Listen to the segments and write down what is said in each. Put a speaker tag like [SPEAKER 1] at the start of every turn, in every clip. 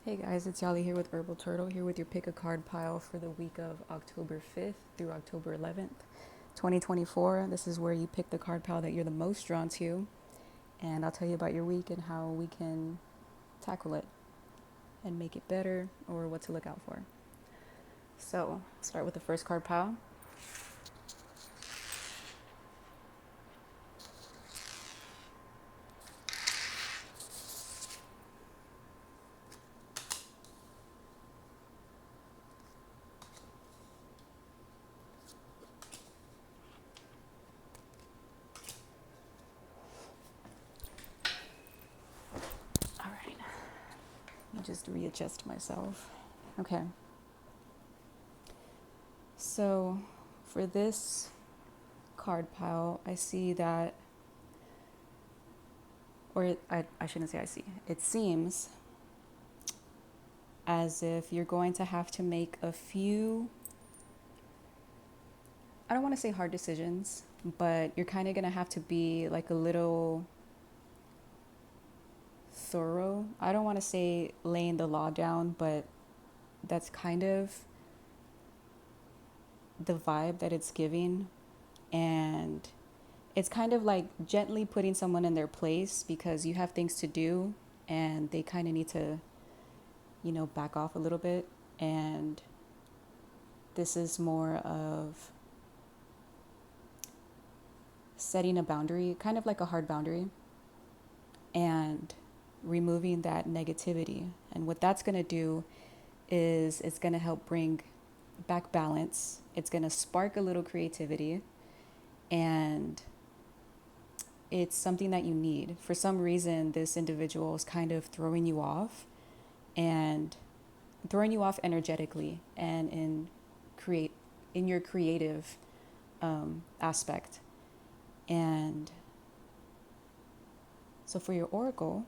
[SPEAKER 1] Hey guys, it's Yali here with Herbal Turtle, here with your pick a card pile for the week of October 5th through October 11th, 2024. This is where you pick the card pile that you're the most drawn to, and I'll tell you about your week and how we can tackle it and make it better or what to look out for. So, start with the first card pile. All right, let me just readjust myself. Okay, so for this card pile, I see that, I shouldn't say I see, it seems as if you're going to have to make a few, I don't want to say hard decisions, but you're kind of going to have to be like a little thorough. I don't want to say laying the law down, but that's kind of the vibe that it's giving. And it's kind of like gently putting someone in their place because you have things to do and they kind of need to, back off a little bit. And this is more of setting a boundary, kind of like a hard boundary, and removing that negativity. And what that's going to do is it's going to help bring back balance. It's going to spark a little creativity, and it's something that you need. For some reason, this individual is kind of throwing you off and throwing you off energetically and in your creative aspect. And so for your oracle,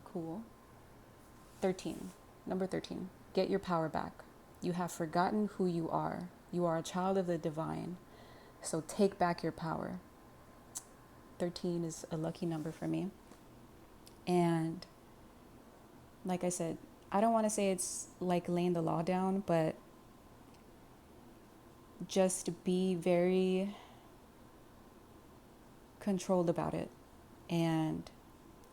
[SPEAKER 1] cool. 13, number 13, get your power back. You have forgotten who you are. You are a child of the divine. So take back your power. 13 is a lucky number for me. And like I said, I don't want to say it's like laying the law down, but just be very controlled about it and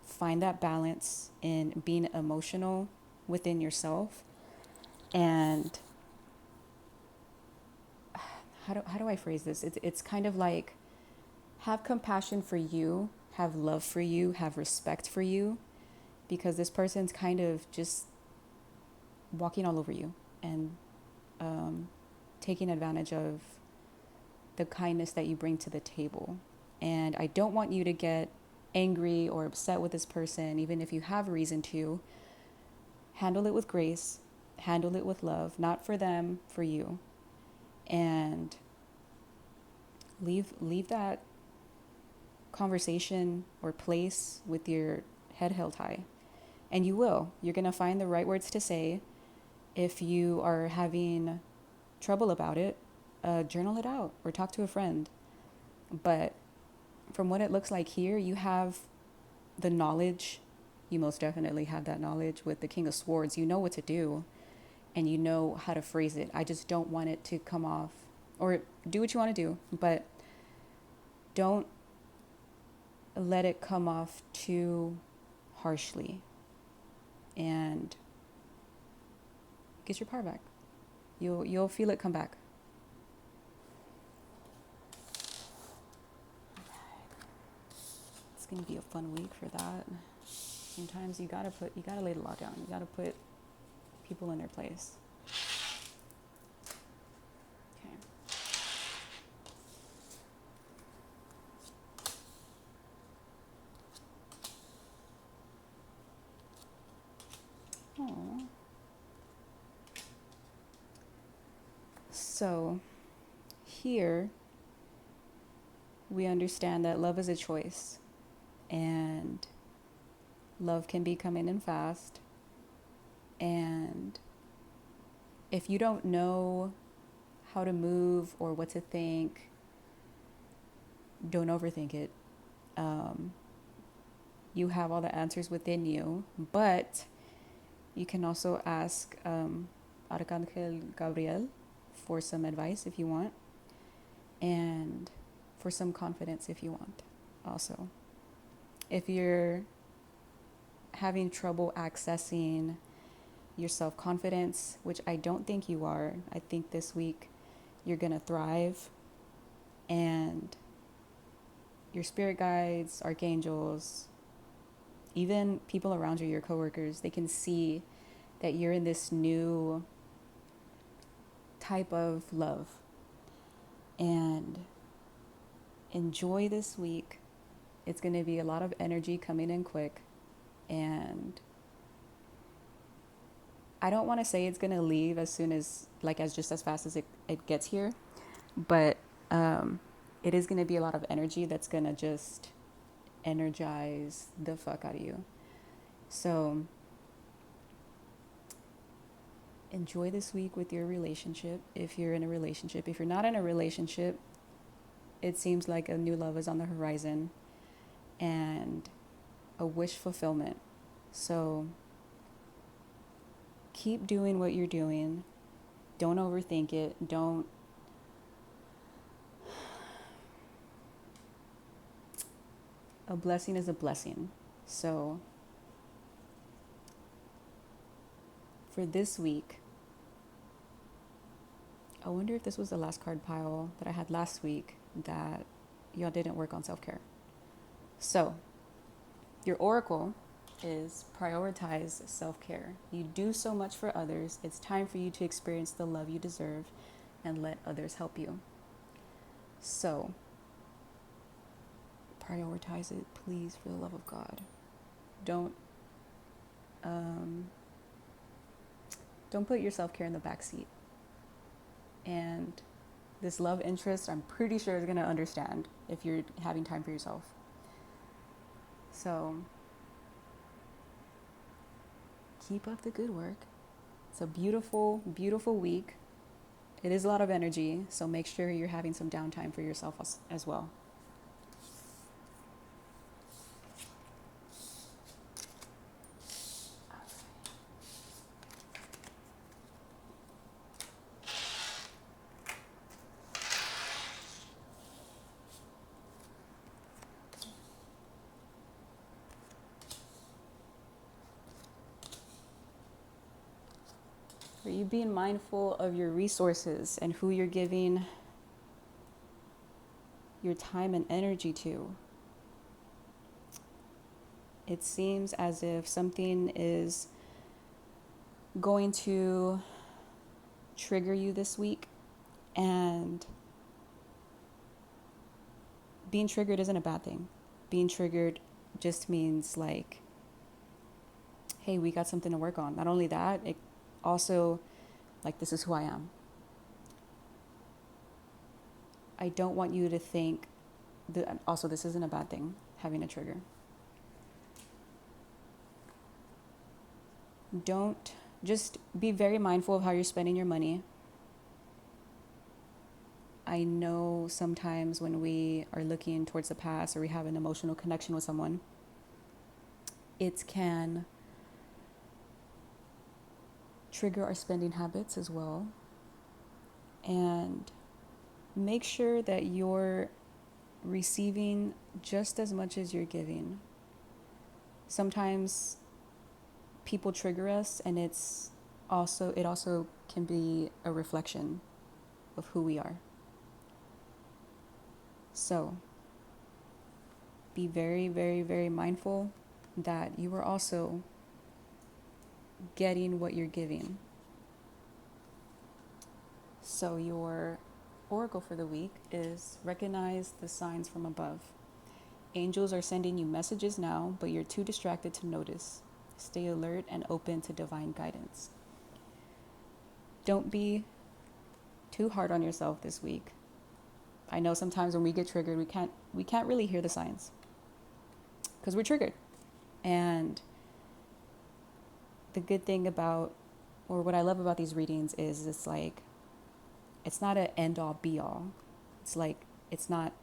[SPEAKER 1] find that balance in being emotional within yourself. And how do I phrase this? It's kind of like have compassion for you, have love for you, have respect for you, because this person's kind of just walking all over you and taking advantage of the kindness that you bring to the table. And I don't want you to get angry or upset with this person, even if you have reason to. Handle it with grace, handle it with love, not for them, for you. And leave that conversation or place with your head held high. And you will. You're going to find the right words to say. If you are having trouble about it, journal it out or talk to a friend. But from what it looks like here, you have the knowledge. You most definitely have that knowledge with the King of Swords. You know what to do and you know how to phrase it. I just don't want it to come off, or do what you want to do, but don't let it come off too harshly, and get your power back. You'll feel it come back. It's gonna be a fun week for that. Sometimes you gotta lay the law down. You gotta put people in their place. Okay. Aww. So here we understand that love is a choice, and love can be coming in fast. And if you don't know how to move or what to think, don't overthink it. You have all the answers within you, but you can also ask Arcangel Gabriel for some advice if you want, and for some confidence if you want. Also, if you're having trouble accessing your self confidence, which I don't think you are, I think this week you're gonna thrive, and your spirit guides, archangels, even people around you, your coworkers, they can see that you're in this new type of love. And enjoy this week. It's going to be a lot of energy coming in quick. And I don't want to say it's going to leave as soon as, like, as just as fast as it gets here. But it is going to be a lot of energy that's going to just energize the fuck out of you. So enjoy this week with your relationship if you're in a relationship. If you're not in a relationship, it seems like a new love is on the horizon and a wish fulfillment. So keep doing what you're doing. Don't overthink it. A blessing is a blessing. So for this week, I wonder if this was the last card pile that I had last week that y'all didn't work on self-care. So your oracle is prioritize self-care. You do so much for others. It's time for you to experience the love you deserve and let others help you. So prioritize it, please, for the love of God. Don't put your self-care in the back seat. And this love interest, I'm pretty sure, is going to understand if you're having time for yourself. So keep up the good work. It's a beautiful, beautiful week. It is a lot of energy, so make sure you're having some downtime for yourself as well. Are you being mindful of your resources and who you're giving your time and energy to? It seems as if something is going to trigger you this week, and being triggered isn't a bad thing. Being triggered just means, like, hey, we got something to work on. Not only that, it also, like, this is who I am. I don't want you to think that, also, this isn't a bad thing, having a trigger. Don't, just be very mindful of how you're spending your money. I know sometimes when we are looking towards the past or we have an emotional connection with someone, it can trigger our spending habits as well. And make sure that you're receiving just as much as you're giving. Sometimes people trigger us, and it also can be a reflection of who we are. So be very, very, very mindful that you are also getting what you're giving. So your oracle for the week is recognize the signs from above. Angels are sending you messages now, but you're too distracted to notice. Stay alert and open to divine guidance. Don't be too hard on yourself this week. I know sometimes when we get triggered, we can't really hear the signs because we're triggered. And the good thing about, or what I love about these readings is it's not an end all be all. It's like, it's not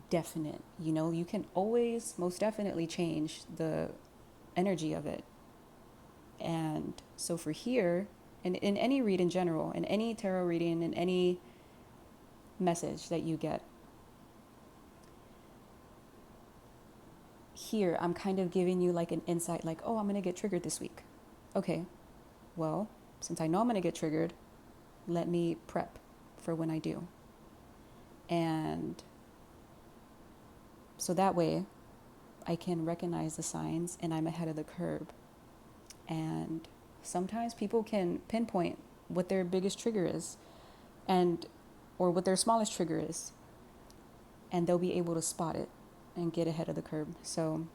[SPEAKER 1] definite. You know, you can always most definitely change the energy of it. And so for here, in any read in general, in any tarot reading, in any message that you get, here I'm kind of giving you like an insight, like, oh, I'm going to get triggered this week. Okay, well, since I know I'm going to get triggered, let me prep for when I do. And so that way I can recognize the signs and I'm ahead of the curve. And sometimes people can pinpoint what their biggest trigger is and or what their smallest trigger is, and they'll be able to spot it and get ahead of the curve. So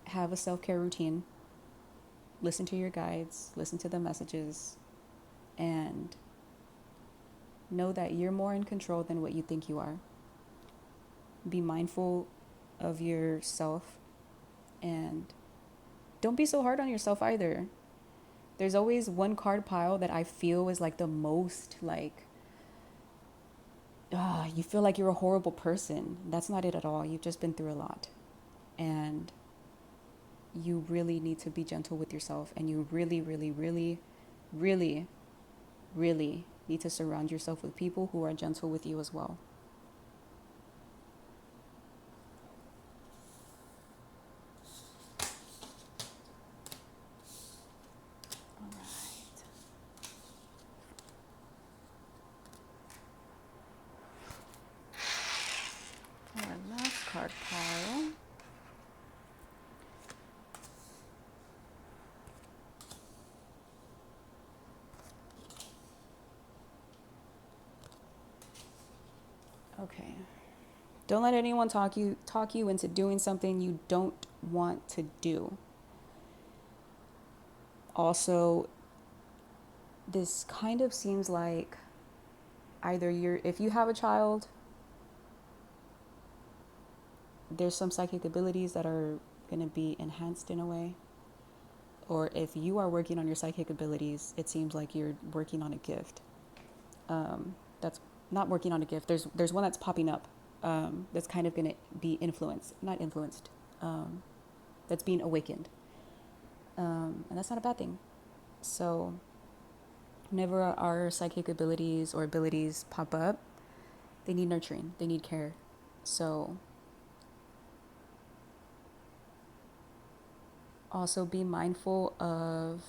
[SPEAKER 1] have a self-care routine, listen to your guides, listen to the messages, and know that you're more in control than what you think you are. Be mindful of yourself and don't be so hard on yourself either. There's always one card pile that I feel is like the most like, you feel like you're a horrible person. That's not it at all. You've just been through a lot. And you really need to be gentle with yourself. And you really, really, really, really, really need to surround yourself with people who are gentle with you as well. All right. Our last card pile. Okay. Don't let anyone talk you into doing something you don't want to do. Also, this kind of seems like either if you have a child, there's some psychic abilities that are going to be enhanced in a way. Or if you are working on your psychic abilities, it seems like you're working on a gift. That's not working on a gift. There's one that's popping up that's kind of going to be not influenced, that's being awakened. And that's not a bad thing. So whenever our psychic abilities or abilities pop up, they need nurturing, they need care. So also be mindful of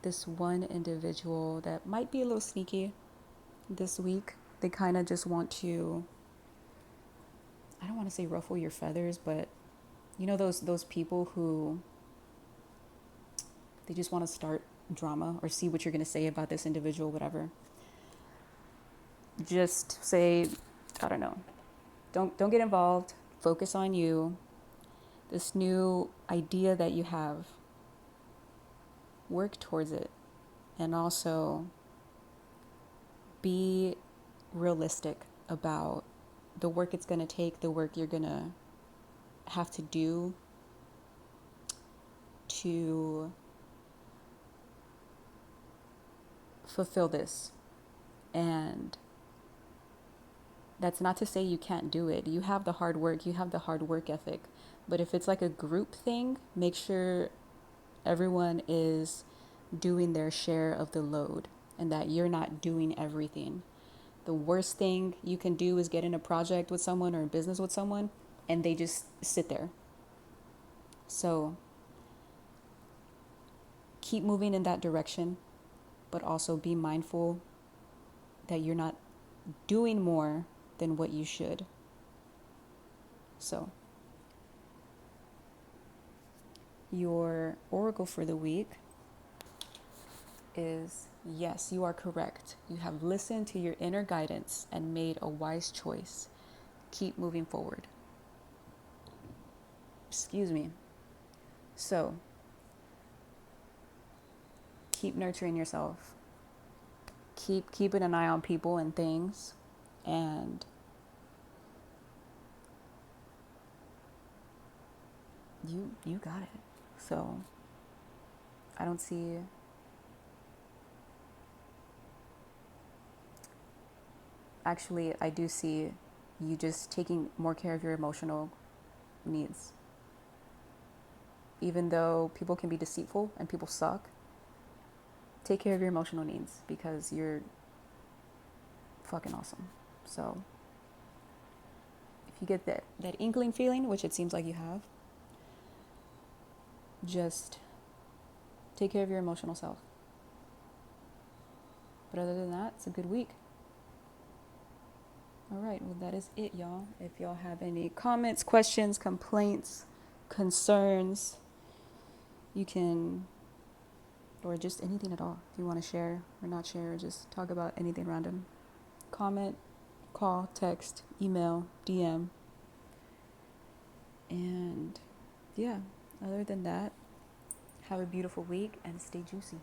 [SPEAKER 1] this one individual that might be a little sneaky this week. They kind of just want to, I don't want to say ruffle your feathers, but you know those people who they just want to start drama or see what you're going to say about this individual, whatever. Just say, I don't know. Don't get involved. Focus on you. This new idea that you have. Work towards it. And also be realistic about the work it's going to take, the work you're going to have to do to fulfill this. And that's not to say you can't do it. You have the hard work, you have the hard work ethic. But if it's like a group thing, make sure everyone is doing their share of the load and that you're not doing everything. The worst thing you can do is get in a project with someone or a business with someone and they just sit there. So keep moving in that direction, but also be mindful that you're not doing more than what you should. So your oracle for the week is, yes, you are correct. You have listened to your inner guidance and made a wise choice. Keep moving forward. Excuse me. So keep nurturing yourself. Keep keeping an eye on people and things, and you got it. So I don't see actually, I do see you just taking more care of your emotional needs. Even though people can be deceitful and people suck, take care of your emotional needs because you're fucking awesome. So, if you get that inkling feeling, which it seems like you have, just take care of your emotional self. But other than that, it's a good week. All right, well, that is it, y'all. If y'all have any comments, questions, complaints, concerns, you can, or just anything at all. If you want to share or not share, or just talk about anything random, comment, call, text, email, DM. And yeah, other than that, have a beautiful week and stay juicy.